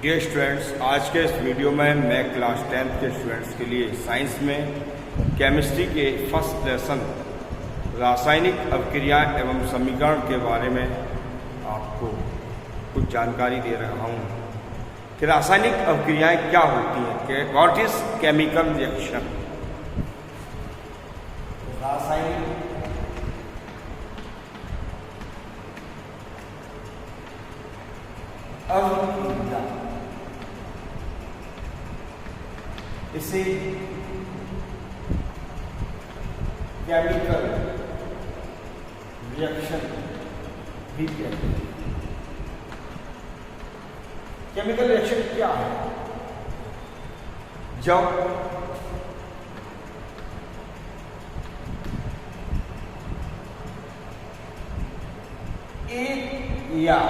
Dear students, आज के इस वीडियो में मैं क्लास 10th के स्टूडेंट्स के लिए साइंस में केमिस्ट्री के फर्स्ट लेसन रासायनिक अभिक्रिया एवं समीकरण के बारे में आपको कुछ जानकारी दे रहा हूँ कि रासायनिक अभिक्रियाएं क्या होती हैं, व्हाट इज केमिकल रिएक्शन। रासायनिक अभिक्रिया इसे केमिकल रिएक्शन भी कहते हैं। केमिकल रिएक्शन क्या है? जब एक या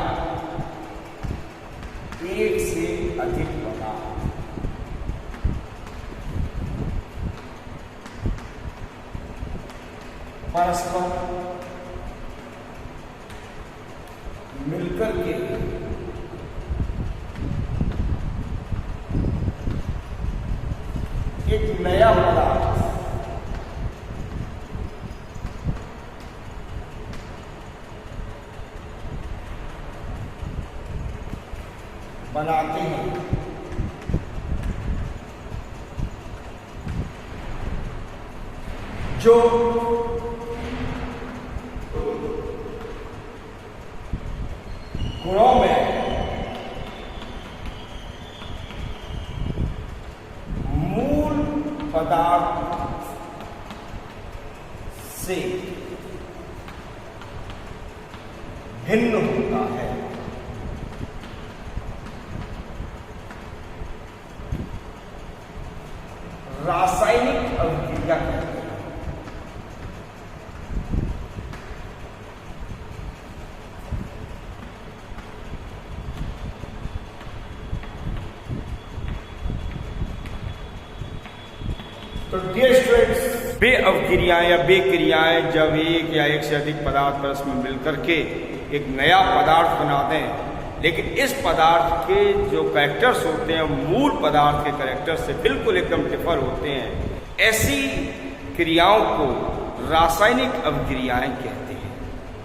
एक से अधिक पदार्थ परस्पर मिलकर के एक नया पदार्थ बनाते हैं, जो गुणों में मूल पदार्थ से भिन्न होता है। रासायनिक अभिक्रिया कहते हैं। तो डियर स्टूडेंट्स, वे अभिक्रियाएं या वे क्रियाएं जब एक या एक से अधिक पदार्थ परस्पर में मिलकर के एक नया पदार्थ बनाते हैं, लेकिन इस पदार्थ के जो कैरेक्टर्स होते हैं मूल पदार्थ के कैरेक्टर से बिल्कुल एकदम डिफर होते हैं, ऐसी क्रियाओं को रासायनिक अभिक्रियाएं कहते हैं।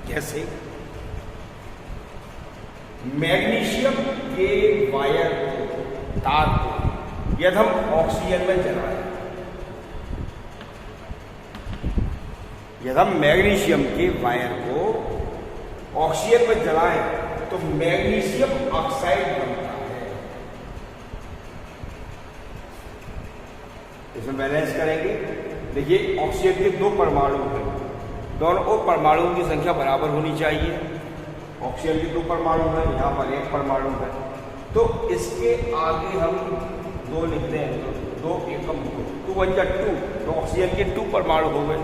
जैसे मैग्नीशियम के वायर को, तार को यदि हम ऑक्सीजन में जलाएं, यदि हम मैग्नीशियम के वायर को ऑक्सीजन में जलाएं तो मैग्नीशियम ऑक्साइड बनता है। इसमें बैलेंस करेंगे, देखिए ऑक्सीजन के दो परमाणु हैं, दोनों परमाणुओं की संख्या बराबर होनी चाहिए। ऑक्सीजन के दो परमाणु हैं, यहाँ पर एक परमाणु है, तो इसके आगे हम दो लिखते हैं, तो दो एकम 2 1 2, तो ऑक्सीजन के 2 परमाणु हो गए,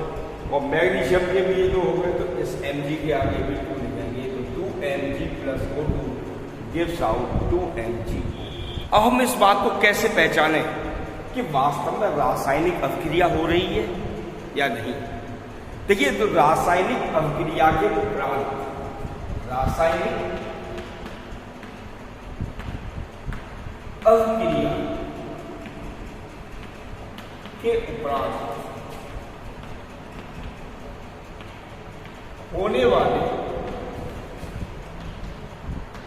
और मैग्नीशियम के भी ये दो हो गए, तो इस Mg के आगे भी 2 लिखेंगे, तो 2Mg + O2 gives out 2Mg। अब हम इस बात को कैसे पहचानें कि वास्तव में रासायनिक अभिक्रिया हो रही है या नहीं। देखिए, तो रासायनिक अभिक्रिया के उपरांत, रासायनिक अभिक्रिया के उपरांत होने वाले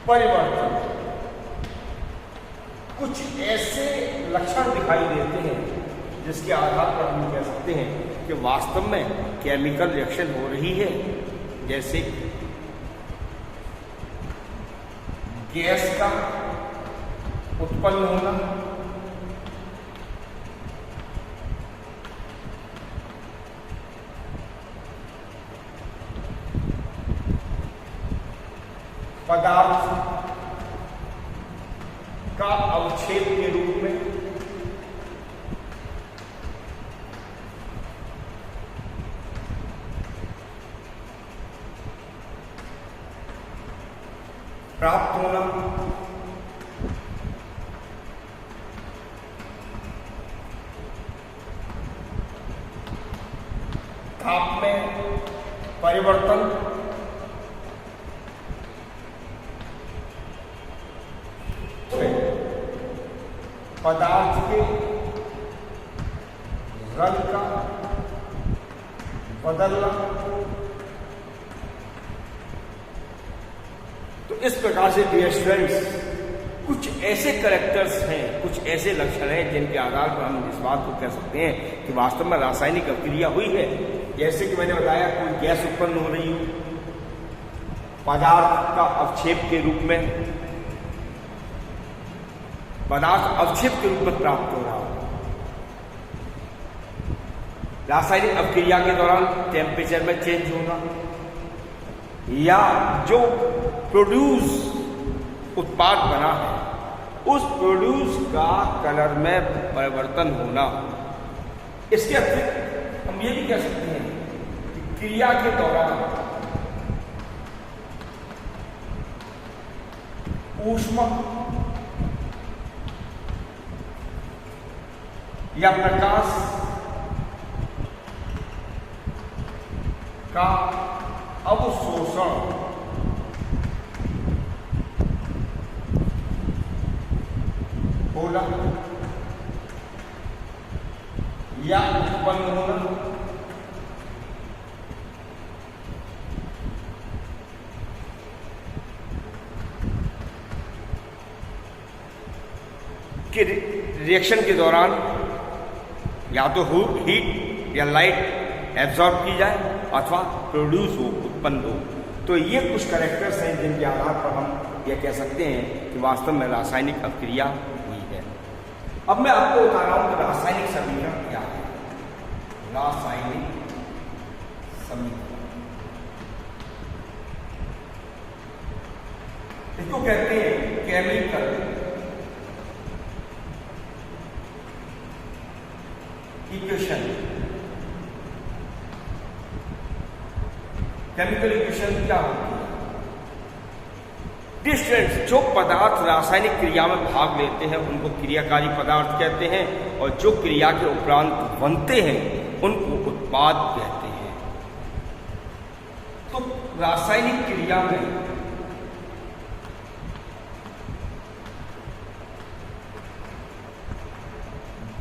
परिवर्तन कुछ ऐसे लक्षण दिखाई देते हैं जिसके आधार पर हम कह सकते हैं कि वास्तव में केमिकल रिएक्शन हो रही है। जैसे गैस का उत्पन्न होना, पदार्थ का अवक्षेप के रूप में, प्राप्त होना, ताप में परिवर्तन, पदार्थ के रंग का बदलना। तो इस प्रकार से डियर स्टूडेंट्स, कुछ ऐसे कैरेक्टर्स हैं, कुछ ऐसे लक्षण हैं जिनके आधार पर हम इस बात को कह सकते हैं कि वास्तव में रासायनिक अभिक्रिया हुई है। जैसे कि मैंने बताया, कोई गैस उत्पन्न हो रही हो पदार्थ का अवक्षेप के रूप में, पदार्थ अवक्षेप के रूप में प्राप्त हो रहा हो। रासायनिक अभिक्रिया के दौरान टेम्परेचर में चेंज होना, या जो प्रोड्यूस उत्पाद बना है उस प्रोड्यूस का कलर में परिवर्तन होना। इसके अतिरिक्त हम ये भी कह सकते हैं कि क्रिया के दौरान ऊष्मा या प्रकाश का अवशोषण होना या उत्पन्न होना, कि रिएक्शन के दौरान या तो हीट या लाइट एब्जॉर्ब की जाए अथवा प्रोड्यूस हो, उत्पन्न हो। तो ये कुछ कैरेक्टर्स हैं जिनके आधार पर हम ये कह सकते हैं कि वास्तव में रासायनिक अभिक्रिया हुई है। अब मैं आपको बता रहा हूं कि रासायनिक समीकरण क्या है। रासायनिक समीकरण इसको कहते हैं केमिकल इक्वेशन। केमिकल इक्वेशन क्या होती है? डिस्टेंस, जो पदार्थ रासायनिक क्रिया में भाग लेते हैं उनको क्रियाकारी पदार्थ कहते हैं, और जो क्रिया के उपरांत बनते हैं उनको उत्पाद कहते हैं। तो रासायनिक क्रिया में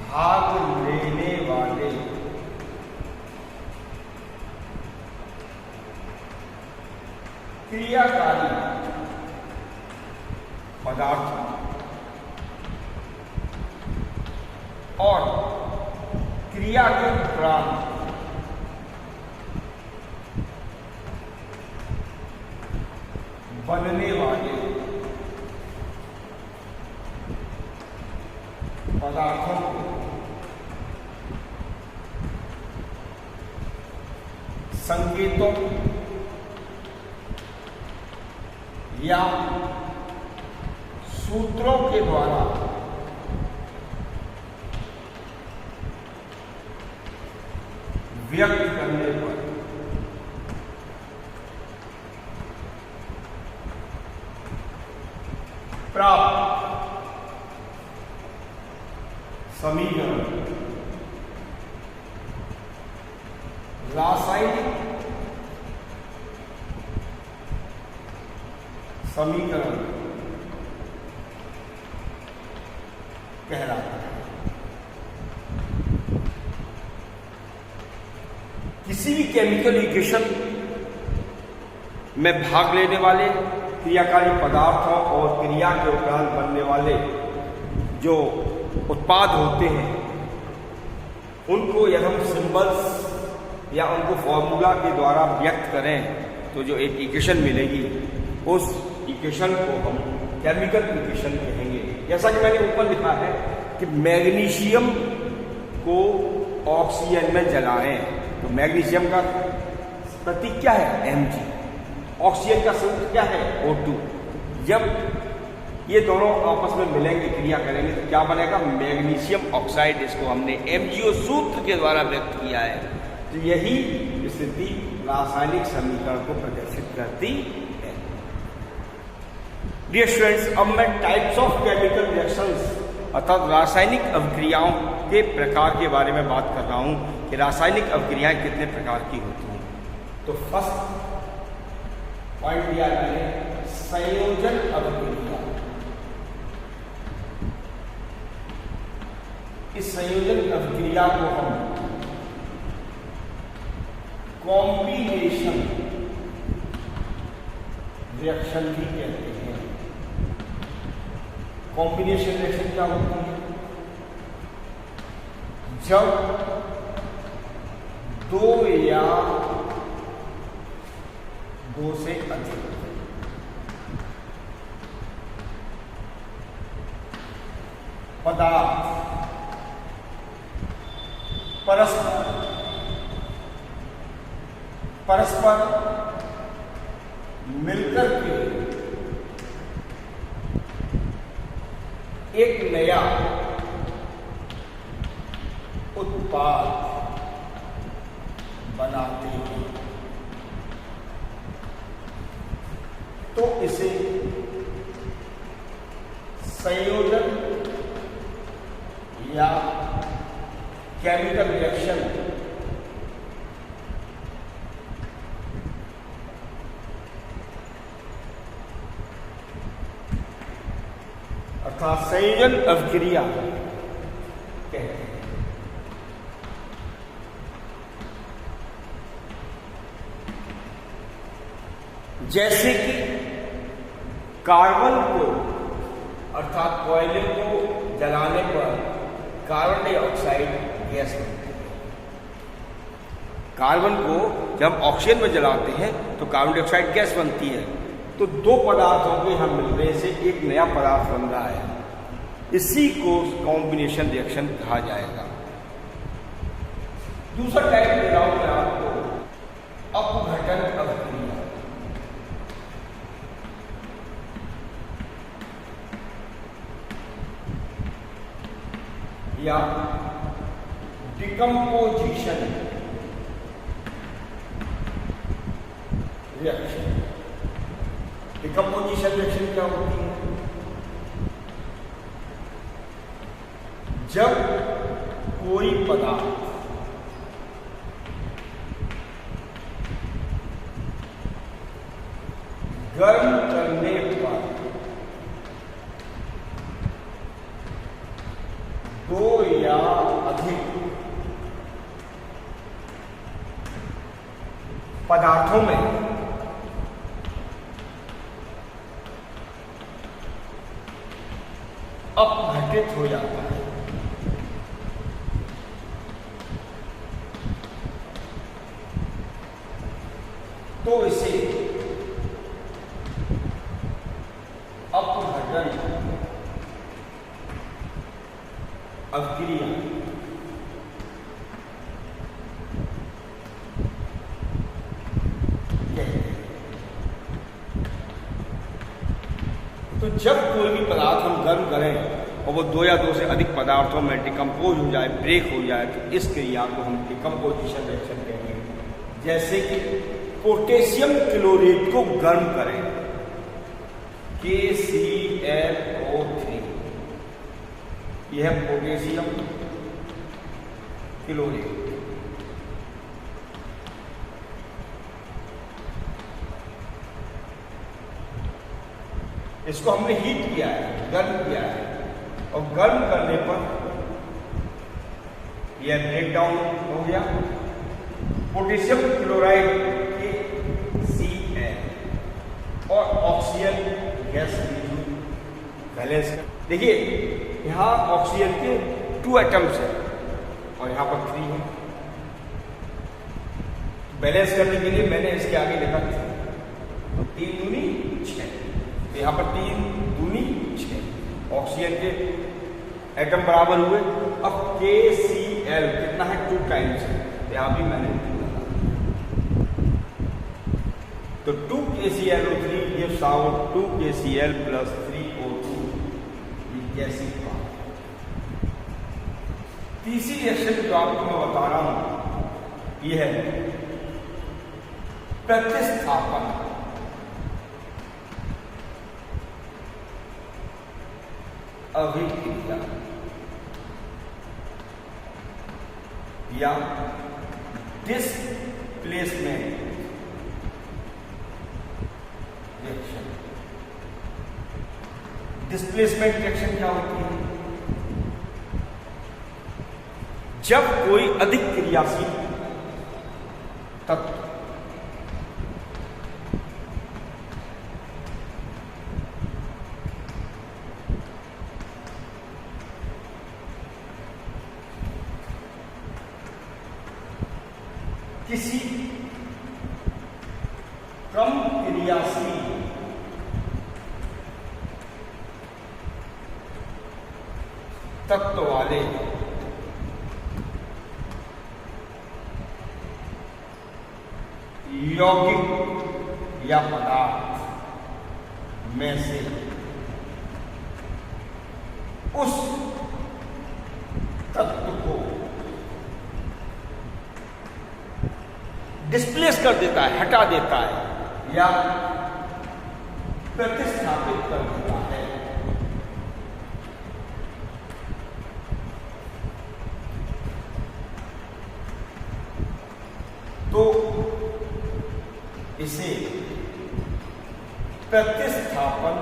भाग लेने वाले क्रियाकारी पदार्थ और क्रिया के उपरांत बनने वाले पदार्थों को संकेतों या सूत्रों के द्वारा व्यक्त करने पर प्राप्त समीकरण रासायनिक समीकरण कहलाता है। किसी भी केमिकल इक्वेशन में भाग लेने वाले क्रियाकारी पदार्थों और क्रिया के उपरांत बनने वाले जो उत्पाद होते हैं उनको यदि हम सिंबल्स या उनको फॉर्मूला के द्वारा व्यक्त करें तो जो एक इक्वेशन मिलेगी उस इक्वेशन को हम केमिकल इक्वेशन कहेंगे। जैसा कि मैंने ऊपर लिखा है कि मैग्नीशियम को ऑक्सीजन में जलाएं तो मैग्नीशियम का प्रतीक क्या है? Mg। ऑक्सीजन का सूत्र क्या है? O2। जब ये दोनों आपस में मिलेंगे, क्रिया करेंगे तो क्या बनेगा? Magnesium oxide. इसको हमने MgO सूत्र के द्वारा व्यक्त किया है। तो यही स्थिति रासायनिक समीकरण को प्रदर्शित करती है। डियर स्टूडेंट्स, अब मैं टाइप्स ऑफ केमिकल रिएक्शंस अर्थात रासायनिक अभिक्रियाओं के प्रकार के बारे में बात कर रहा हूं कि रासायनिक अभिक्रियाएं कितने प्रकार की होती हैं। तो फर्स्ट पॉइंट दिया मैंने संयोजन अभिक्रिया। इस संयोजन अभिक्रिया को हम कॉम्बिनेशन रिएक्शन भी कहते हैं। कॉम्बिनेशन रिएक्शन क्या होती है? जब दो या दो से अधिक पदार्थ परस्पर मिलकर के एक नया उत्पाद बनाते हैं तो इसे संयोजन या केमिकल रिएक्शन अर्थात संयोजन अभिक्रिया कहते हैं। जैसे कि कार्बन को अर्थात कोयले को जलाने पर कार्बन डाइऑक्साइड गैस बनती है। कार्बन को जब ऑक्सीजन में जलाते हैं तो कार्बन डाइऑक्साइड गैस बनती है। तो दो पदार्थों के हम मिलने से एक नया पदार्थ बन रहा है, इसी को कॉम्बिनेशन रिएक्शन कहा जाएगा। दूसरा टाइप दे रहा हूं मैं आपको, अपघटन अभिक्रिया। या डिकम्पोजिशन रिएक्शन। डिकम्पोजिशन रिएक्शन क्या होती है? जब कोई पदार्थ गर्म करने पर दो या अधिक पदार्थों में अपघटित हो जाता है तो इसे अपघटन अभिक्रिया कहते हैं। तो जब कोई भी पदार्थ हम गर्म करें और वो दो या दो से अधिक पदार्थों में डिकम्पोज हो जाए, ब्रेक हो जाए, तो इस क्रिया को हम डिकम्पोजिशन रिएक्शन कहेंगे। जैसे कि पोटेशियम क्लोरेट को गर्म करें, KClO3, यह है पोटेशियम क्लोरेट। इसको हमने हीट किया है, गर्म किया है, और गर्म करने पर यह ब्रेक डाउन हो गया। पोटेशियम क्लोराइड KCl और ऑक्सीजन गैस बैलेंस। देखिए यहाँ ऑक्सीजन के 2 एटम्स हैं और यहाँ पर 3 है। बैलेंस करने के लिए मैंने इसके आगे लिखा 3 दूनी 6, तो यहाँ पर 3 दूनी 6 ऑक्सीजन के एटम बराबर हुए। अब KCl कितना है? 2 टाइम्स है, तो यहाँ भी मैंने 2 लगा। तो 2 KClO3 gives out 2 KCl plus 3 O2 जैसी बात। तीसरी रिएक्शन जो आपको मैं बता रहा हूं यह है प्रतिस्थापन अभिक्रिया या डिस्प्लेसमेंट रिएक्शन। डिस्प्लेसमेंट रिएक्शन क्या होती है? जब कोई अधिक क्रियाशील तत्व किसी कम क्रियाशील तत्व वाले यौगिक या पदार्थ में से उस तत्व को डिस्प्लेस कर देता है, हटा देता है या प्रतिस्थापित कर देता है, तो इसे प्रतिस्थापन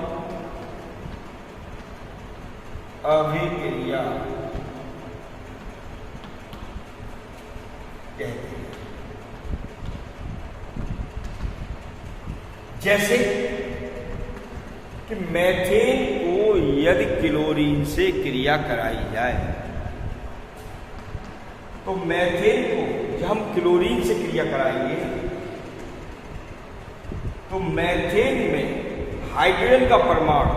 अभिक्रिया कहते हैं। जैसे कि मेथेन को यदि क्लोरीन से क्रिया कराई जाए तो मेथेन को जब हम क्लोरीन से क्रिया कराएंगे तो मेथेन में हाइड्रोजन का परमाणु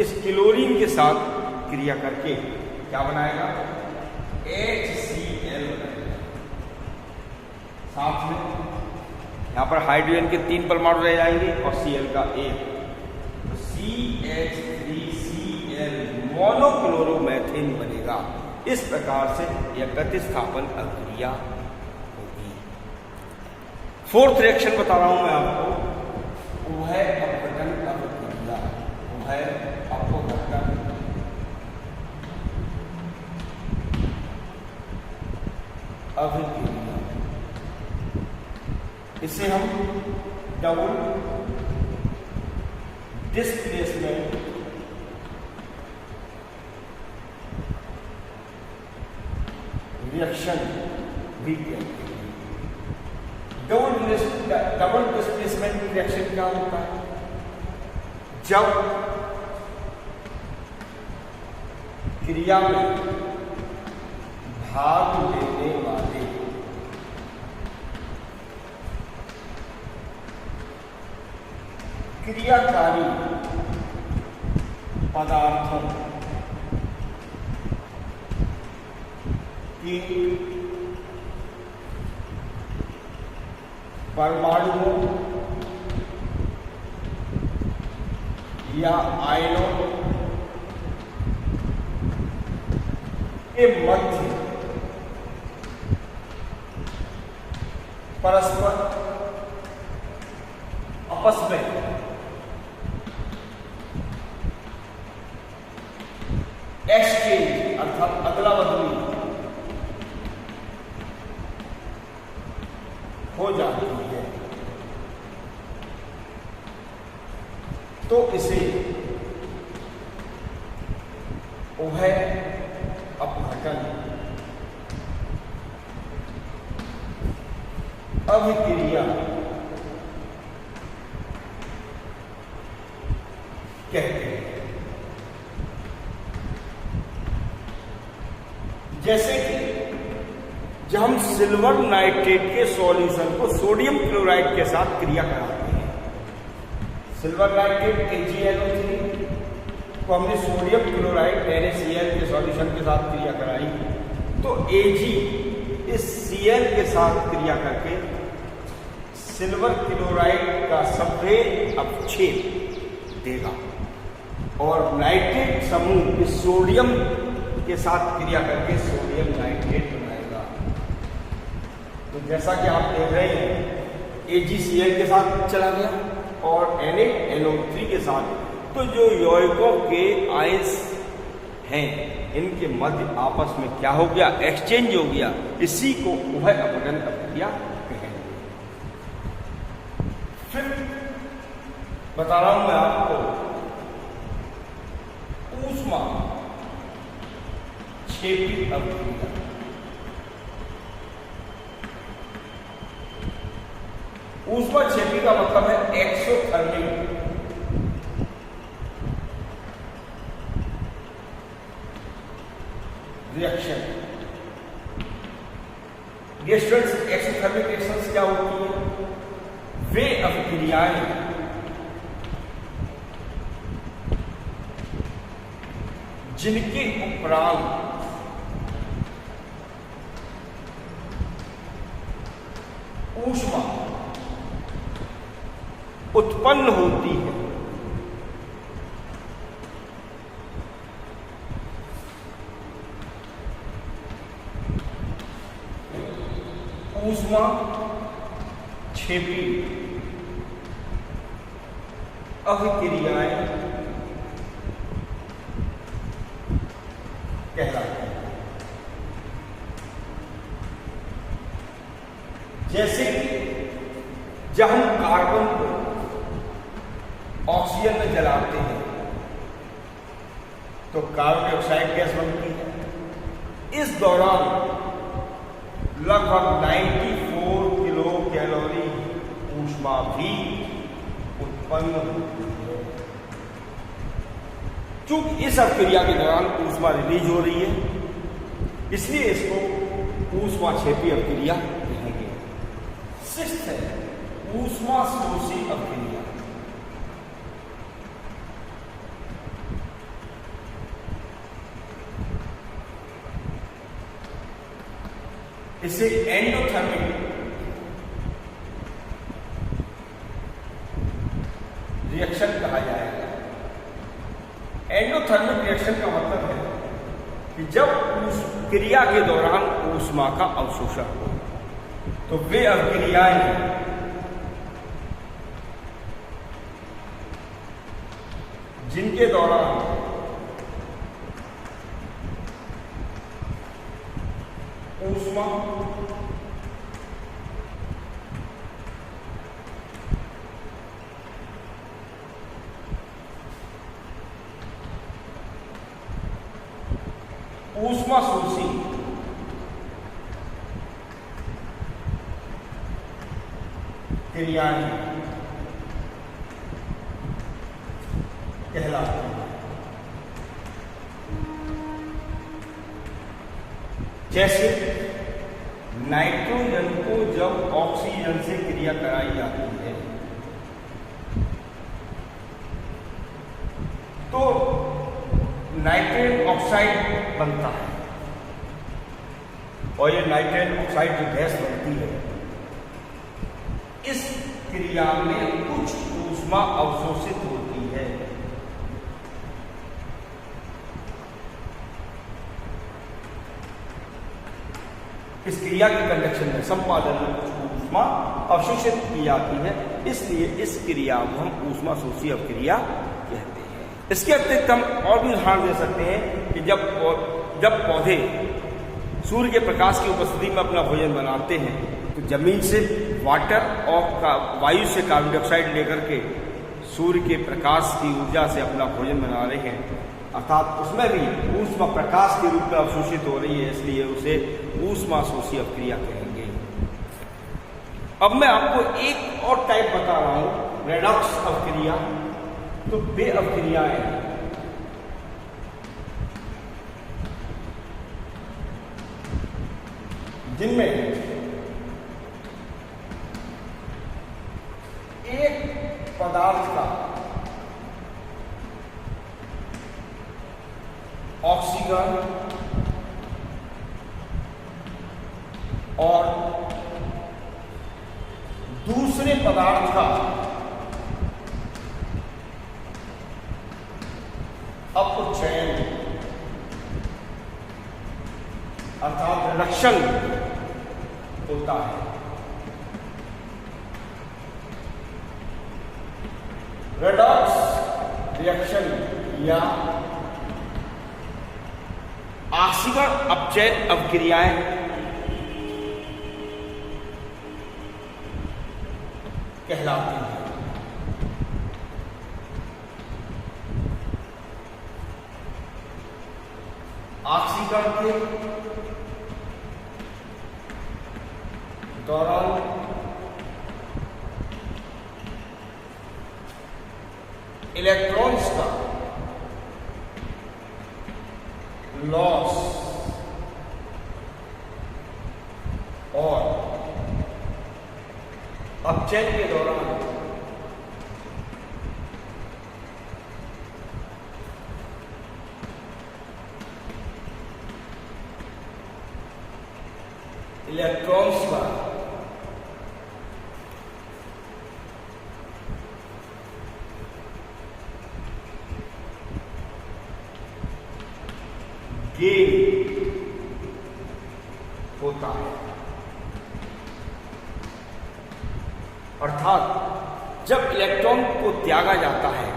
इस क्लोरीन के साथ क्रिया करके क्या बनाएगा? HCl बनाएगा। साथ में यहां पर हाइड्रोजन के 3 परमाणु रह जाएंगे और Cl का 1, तो CH3Cl मोनोक्लोरोमेथेन बनेगा। इस प्रकार से यह प्रतिस्थापन अभिक्रिया होगी। 4th रिएक्शन बता रहा हूं मैं आपको, वो है अपघटन अभिक्रिया। वो है अपघटन अभिक्रिया। इसे हम डबल डिस्प्लेसमेंट रिएक्शन भी कहते हैं। डबल डिस्प्लेसमेंट रिएक्शन क्या होता है? जब क्रिया में भाग लेने वाले क्रियाकारी पदार्थों की परमाणुओं या आयनों के मध्य परस्पर आपस में एक्सचेंज अर्थात अदला बदली हो जाती है, तो इसे उभय अपघटन अभिक्रिया कहते हैं। जैसे कि जब हम सिल्वर नाइट्रेट के सॉल्यूशन को सोडियम क्लोराइड के साथ क्रिया कराते हैं, सिल्वर नाइट्रेट AgNO3 को हमने सोडियम क्लोराइड NaCl के सॉल्यूशन के साथ क्रिया कराई, तो Ag इस Cl के साथ क्रिया करके सिल्वर क्लोराइड का सफेद अवक्षेप देगा और नाइट्रेट समूह इस सोडियम के साथ क्रिया करके सोडियम नाइट्रेट बनाएगा। तो जैसा कि आप देख रहे हैं AgCl के साथ चला गया और NaNO3 के साथ, तो जो यौगिकों के आयंस हैं इनके मध्य आपस में क्या हो गया? एक्सचेंज हो गया। इसी को उभय अपघटन अभिक्रिया कहेंगे। फिर बता रहा हूं मैं आपको ऊष्मा क्षेपी अभिक्रिया। ऊष्माक्षेपी का मतलब है exothermic reaction. Reactions, exothermic reactions क्या होती है? वे अभिक्रियाएं जिनके उपरांत ऊष्मा उत्पन्न होती है, ऊष्मा क्षेपी अभिक्रियाएं कहलाती हैं। जैसे जब हम कार्बन को ऑक्सीजन में जलाते हैं तो कार्बन डाइऑक्साइड गैस बनती है। इस दौरान लगभग 94 किलो कैलोरी ऊष्मा भी उत्पन्न होती है। चूंकि इस अभिक्रिया के दौरान ऊष्मा रिलीज हो रही है, इसलिए इसको ऊष्माक्षेपी अभिक्रिया कहेंगे। सिक्स्थ है ऊष्मा शोषी अभिक्रिया। इसे एंडोथर्मिक रिएक्शन कहा जाएगा। एंडोथर्मिक रिएक्शन का मतलब है कि जब उस क्रिया के दौरान ऊष्मा का अवशोषण हो, तो वे अभिक्रियाएं जिनके दौरान ऊष्मा ऊष्मा शोषी क्रियाएं कहलाती हैं। जैसे नाइट्रोजन को जब ऑक्सीजन से क्रिया कराई जाती है तो नाइट्रेट ऑक्साइड बनता है, और ये नाइट्रेट ऑक्साइड जो गैस बनती है, इस क्रिया में कुछ ऊष्मा अवशोषित होती है। इस क्रिया के कंडक्शन में, संपादन में कुछ ऊष्मा अवशोषित की जाती है, इसलिए इस क्रिया को हम ऊष्मा शोषी अभिक्रिया कहते हैं। इसके अतिरिक्त हम और भी उदाहरण दे सकते हैं कि जब पौधे सूर्य के प्रकाश की उपस्थिति में अपना भोजन बनाते हैं तो जमीन से वाटर और वायु से कार्बन डाइऑक्साइड लेकर के सूर्य के प्रकाश की ऊर्जा से अपना भोजन बना रहे हैं, अर्थात उसमें भी ऊष्मा प्रकाश के रूप में अवशोषित हो रही है, इसलिए उसे ऊष्मा शोषी अभिक्रिया कहेंगे। अब मैं आपको एक और टाइप बता रहा हूं, रेडॉक्स अभिक्रिया। तो वे अभिक्रियाएं जिनमें एक पदार्थ का ऑक्सीजन और दूसरे पदार्थ का अपचयन अर्थात रिडक्शन होता है। रेडॉक्स रिएक्शन या ऑक्सीजन अपचयन अभिक्रियाएं कहलाती हैं। ऑक्सीकरण के दौरान इलेक्ट्रॉन्स का लॉस और अपचयन के दौरान इलेक्ट्रॉन्स का गेन होता है। अर्थात जब इलेक्ट्रॉन को त्यागा जाता है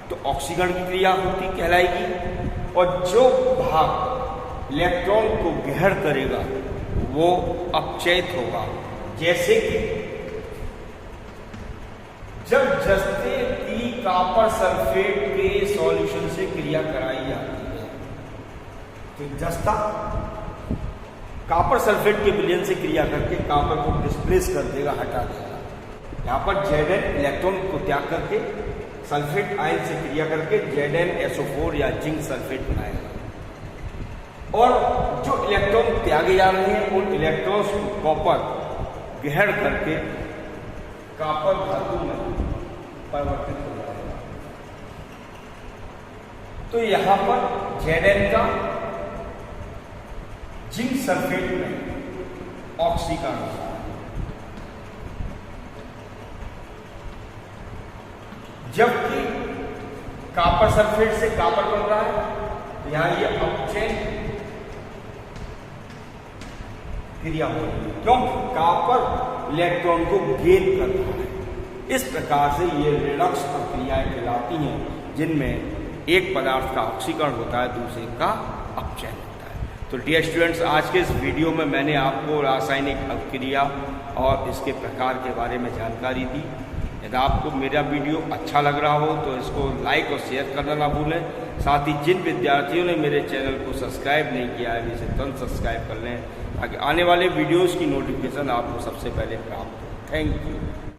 तो ऑक्सीकरण की क्रिया होती कहलाएगी और जो भाग इलेक्ट्रॉन को ग्रहण करेगा वो अपचयित होगा। जैसे कि जब जस्ते की कॉपर सल्फेट के सॉल्यूशन से क्रिया कराई जाती है तो जस्ता कॉपर सल्फेट के विलयन से क्रिया करके कॉपर को डिस्प्लेस कर देगा, हटा देगा। यहाँ पर Zn इलेक्ट्रॉन को त्याग करके सल्फेट आयन से क्रिया करके ZnSO4 या जिंक सल्फेट बनाएगा और जो इलेक्ट्रॉन त्यागे जा रहे हैं उन इलेक्ट्रॉन्स को कॉपर ग्रहण करके कॉपर धातु में परिवर्तित हो जाएगा। तो यहाँ पर Zn का जिंक सल्फेट में ऑक्सीकरण होता है। जबकि कॉपर सल्फेट से कॉपर बन रहा है तो यहां ये अपचयन क्रिया हो रही है क्योंकि कॉपर इलेक्ट्रॉन को गेन कर रहा है। इस प्रकार से ये रिडक्स प्रक्रियाएं कहलाती हैं जिनमें एक पदार्थ का ऑक्सीकरण होता है, दूसरे का अपचयन होता है। तो डियर स्टूडेंट्स, आज के इस वीडियो में मैंने आपको रासायनिक अभिक्रिया और इसके प्रकार के बारे में जानकारी दी। यदि आपको मेरा वीडियो अच्छा लग रहा हो तो इसको लाइक और शेयर करना ना भूलें। साथ ही जिन विद्यार्थियों ने मेरे चैनल को सब्सक्राइब नहीं किया है इसे तुरंत सब्सक्राइब कर लें ताकि आने वाले वीडियोज़ की नोटिफिकेशन आपको सबसे पहले प्राप्त हो। Thank you.